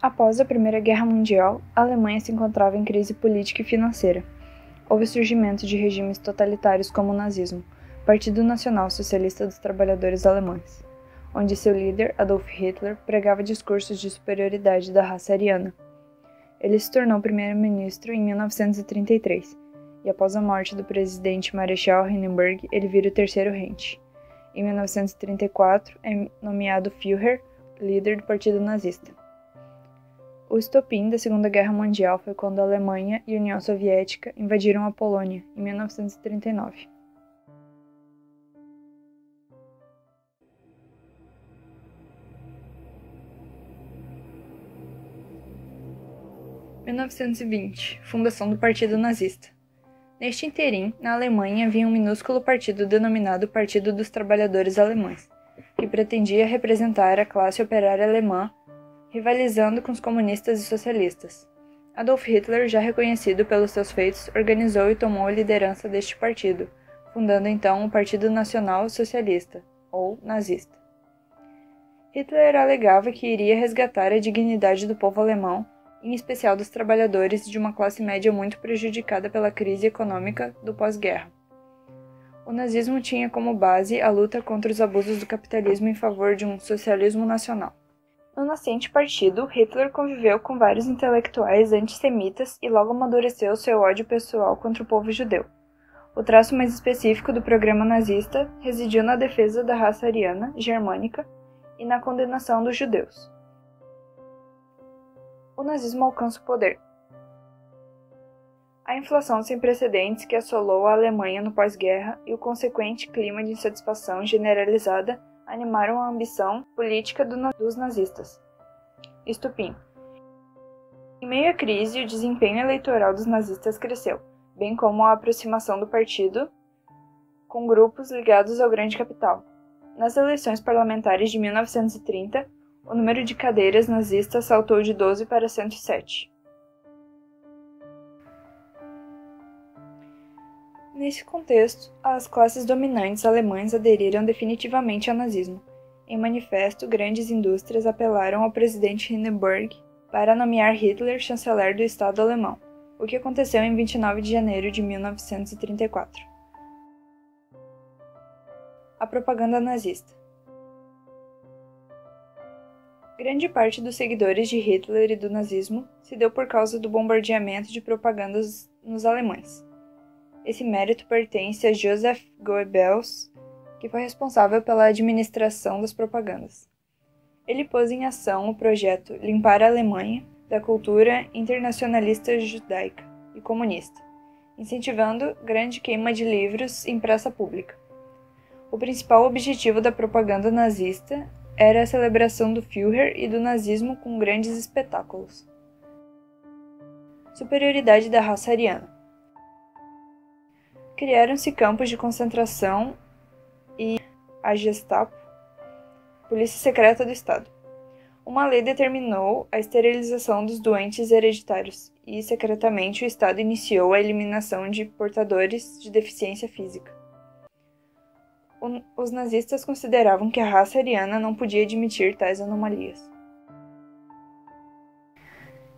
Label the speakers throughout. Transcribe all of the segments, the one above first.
Speaker 1: Após a Primeira Guerra Mundial, a Alemanha se encontrava em crise política e financeira. Houve o surgimento de regimes totalitários como o nazismo, Partido Nacional Socialista dos Trabalhadores Alemães, onde seu líder, Adolf Hitler, pregava discursos de superioridade da raça ariana. Ele se tornou primeiro-ministro em 1933, e após a morte do presidente Marechal Hindenburg, ele vira o terceiro Reich. Em 1934, é nomeado Führer, líder do Partido Nazista. O estopim da Segunda Guerra Mundial foi quando a Alemanha e a União Soviética invadiram a Polônia, em 1939. Em 1920, fundação do Partido Nazista. Neste interim, na Alemanha havia um minúsculo partido denominado Partido dos Trabalhadores Alemães, que pretendia representar a classe operária alemã, rivalizando com os comunistas e socialistas. Adolf Hitler, já reconhecido pelos seus feitos, organizou e tomou a liderança deste partido, fundando então o Partido Nacional Socialista, ou nazista. Hitler alegava que iria resgatar a dignidade do povo alemão, em especial dos trabalhadores de uma classe média muito prejudicada pela crise econômica do pós-guerra. O nazismo tinha como base a luta contra os abusos do capitalismo em favor de um socialismo nacional. No nascente partido, Hitler conviveu com vários intelectuais antissemitas e logo amadureceu seu ódio pessoal contra o povo judeu. O traço mais específico do programa nazista residiu na defesa da raça ariana, germânica, e na condenação dos judeus. O nazismo alcança o poder. A inflação sem precedentes que assolou a Alemanha no pós-guerra e o consequente clima de insatisfação generalizada animaram a ambição política dos nazistas. Estopim. Em meio à crise, o desempenho eleitoral dos nazistas cresceu, bem como a aproximação do partido com grupos ligados ao grande capital. Nas eleições parlamentares de 1930, o número de cadeiras nazistas saltou de 12 para 107. Nesse contexto, as classes dominantes alemãs aderiram definitivamente ao nazismo. Em manifesto, grandes indústrias apelaram ao presidente Hindenburg para nomear Hitler chanceler do Estado alemão, o que aconteceu em 29 de janeiro de 1934. A propaganda nazista. Grande parte dos seguidores de Hitler e do nazismo se deu por causa do bombardeamento de propagandas nos alemães. Esse mérito pertence a Joseph Goebbels, que foi responsável pela administração das propagandas. Ele pôs em ação o projeto Limpar a Alemanha da cultura internacionalista judaica e comunista, incentivando grande queima de livros em praça pública. O principal objetivo da propaganda nazista era a celebração do Führer e do nazismo com grandes espetáculos. Superioridade da raça ariana. Criaram-se campos de concentração e a Gestapo, polícia secreta do Estado. Uma lei determinou a esterilização dos doentes hereditários e, secretamente, o Estado iniciou a eliminação de portadores de deficiência física. Os nazistas consideravam que a raça ariana não podia admitir tais anomalias.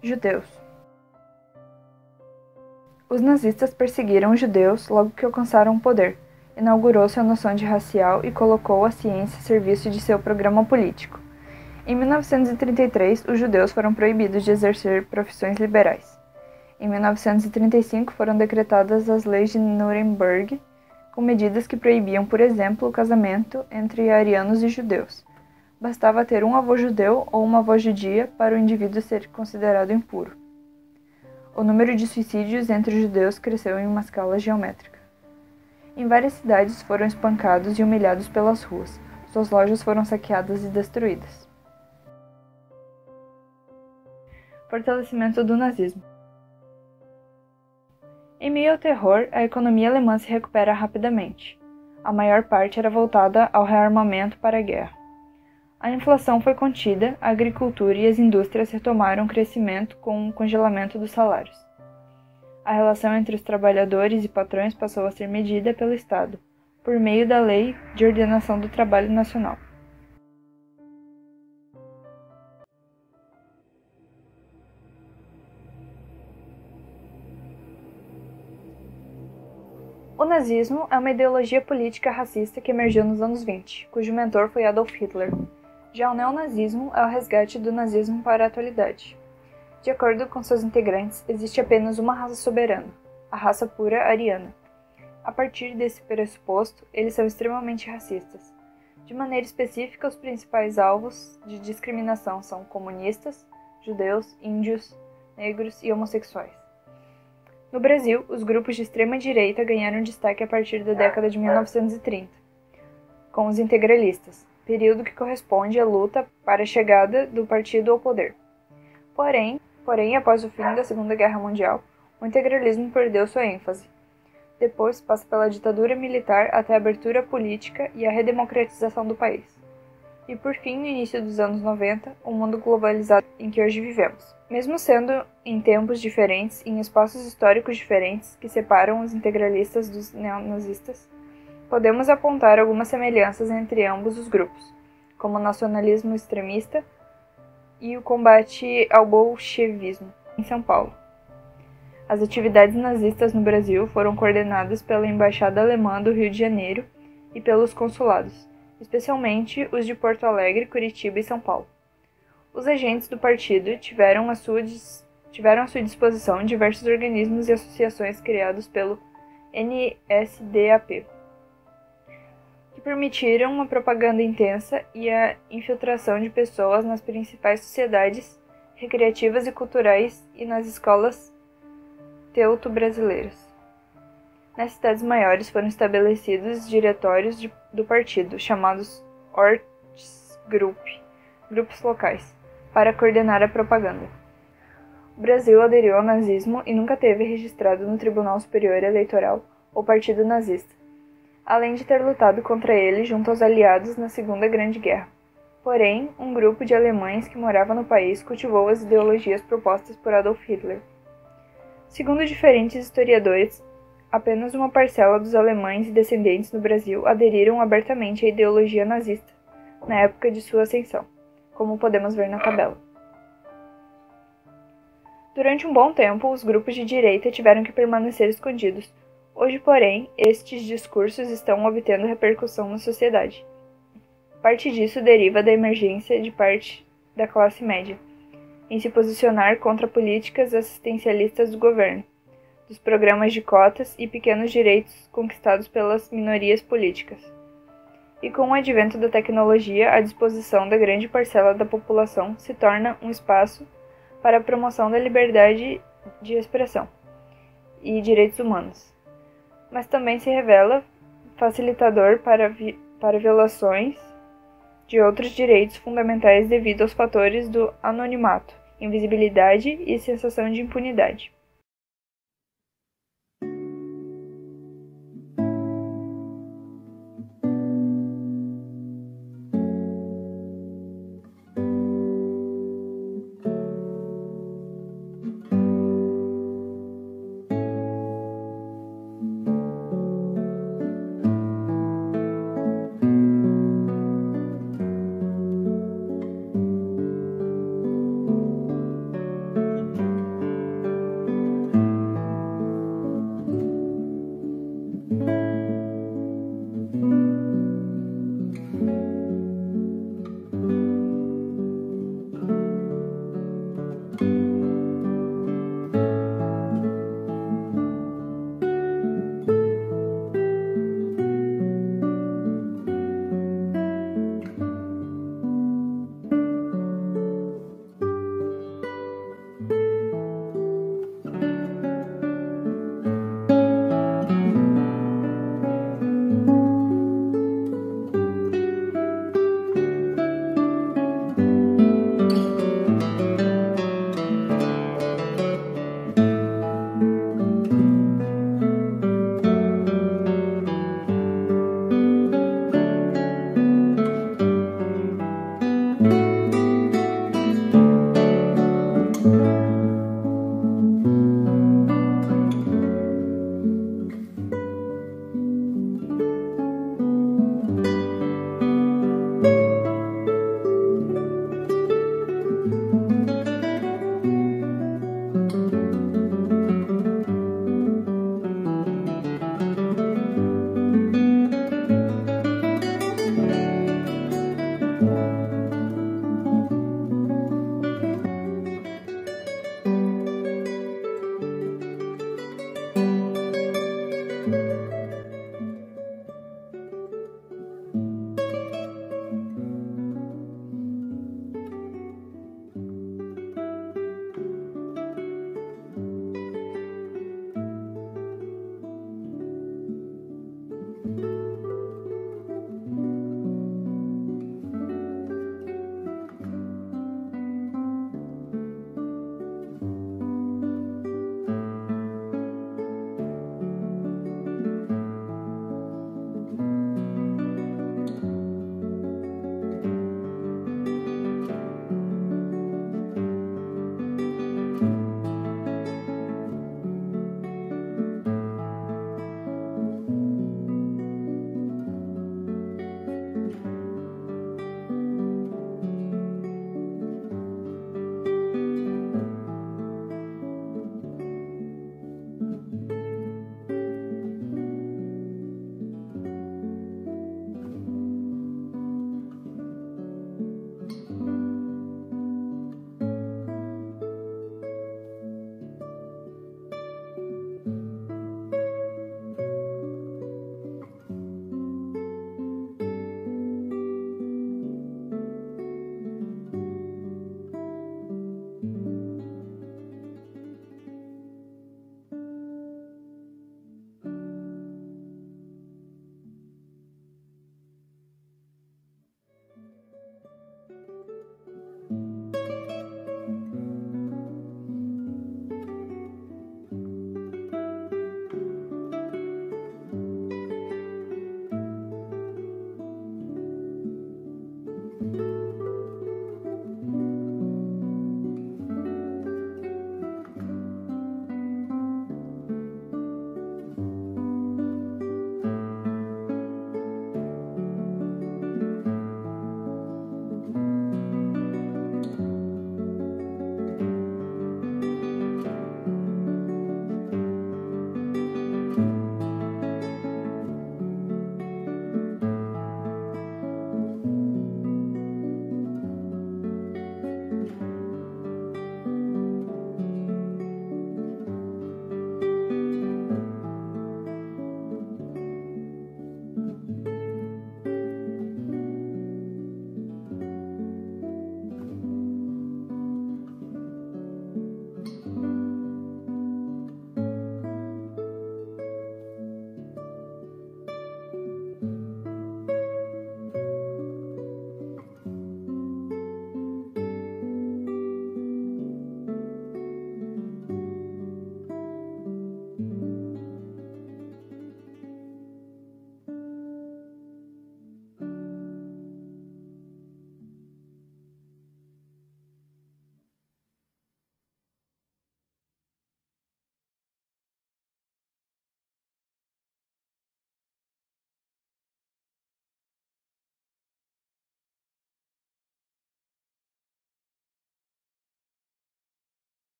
Speaker 1: Judeus. Os nazistas perseguiram os judeus logo que alcançaram o poder. Inaugurou-se a noção de racial e colocou a ciência a serviço de seu programa político. Em 1933, os judeus foram proibidos de exercer profissões liberais. Em 1935, foram decretadas as leis de Nuremberg, com medidas que proibiam, por exemplo, o casamento entre arianos e judeus. Bastava ter um avô judeu ou uma avó judia para o indivíduo ser considerado impuro. O número de suicídios entre os judeus cresceu em uma escala geométrica. Em várias cidades foram espancados e humilhados pelas ruas. Suas lojas foram saqueadas e destruídas. Fortalecimento do nazismo. Em meio ao terror, a economia alemã se recupera rapidamente. A maior parte era voltada ao rearmamento para a guerra. A inflação foi contida, a agricultura e as indústrias retomaram o crescimento com o congelamento dos salários. A relação entre os trabalhadores e patrões passou a ser medida pelo Estado, por meio da Lei de Ordenação do Trabalho Nacional. O nazismo é uma ideologia política racista que emergiu nos anos 20, cujo mentor foi Adolf Hitler. Já o neonazismo é o resgate do nazismo para a atualidade. De acordo com seus integrantes, existe apenas uma raça soberana, a raça pura ariana. A partir desse pressuposto, eles são extremamente racistas. De maneira específica, os principais alvos de discriminação são comunistas, judeus, índios, negros e homossexuais. No Brasil, os grupos de extrema-direita ganharam destaque a partir da década de 1930, com os integralistas, período que corresponde à luta para a chegada do partido ao poder. Porém, após o fim da Segunda Guerra Mundial, o integralismo perdeu sua ênfase. Depois passa pela ditadura militar até a abertura política e a redemocratização do país. E por fim, no início dos anos 90, o mundo globalizado em que hoje vivemos. Mesmo sendo em tempos diferentes e em espaços históricos diferentes que separam os integralistas dos neonazistas, podemos apontar algumas semelhanças entre ambos os grupos, como o nacionalismo extremista e o combate ao bolchevismo, em São Paulo. As atividades nazistas no Brasil foram coordenadas pela Embaixada Alemã do Rio de Janeiro e pelos consulados, especialmente os de Porto Alegre, Curitiba e São Paulo. Os agentes do partido tiveram à sua disposição diversos organismos e associações criados pelo NSDAP, que permitiram uma propaganda intensa e a infiltração de pessoas nas principais sociedades recreativas e culturais e nas escolas teuto-brasileiras. Nas cidades maiores foram estabelecidos diretórios do partido, chamados Ortsgruppe, grupos locais, para coordenar a propaganda. O Brasil aderiu ao nazismo e nunca teve registrado no Tribunal Superior Eleitoral o Partido Nazista, além de ter lutado contra ele junto aos aliados na Segunda Grande Guerra. Porém, um grupo de alemães que morava no país cultivou as ideologias propostas por Adolf Hitler. Segundo diferentes historiadores, apenas uma parcela dos alemães e descendentes no Brasil aderiram abertamente à ideologia nazista na época de sua ascensão, como podemos ver na tabela. Durante um bom tempo, os grupos de direita tiveram que permanecer escondidos. Hoje, porém, estes discursos estão obtendo repercussão na sociedade. Parte disso deriva da emergência de parte da classe média, em se posicionar contra políticas assistencialistas do governo, dos programas de cotas e pequenos direitos conquistados pelas minorias políticas. E com o advento da tecnologia, a disposição da grande parcela da população se torna um espaço para a promoção da liberdade de expressão e direitos humanos, mas também se revela facilitador para violações de outros direitos fundamentais devido aos fatores do anonimato, invisibilidade e sensação de impunidade.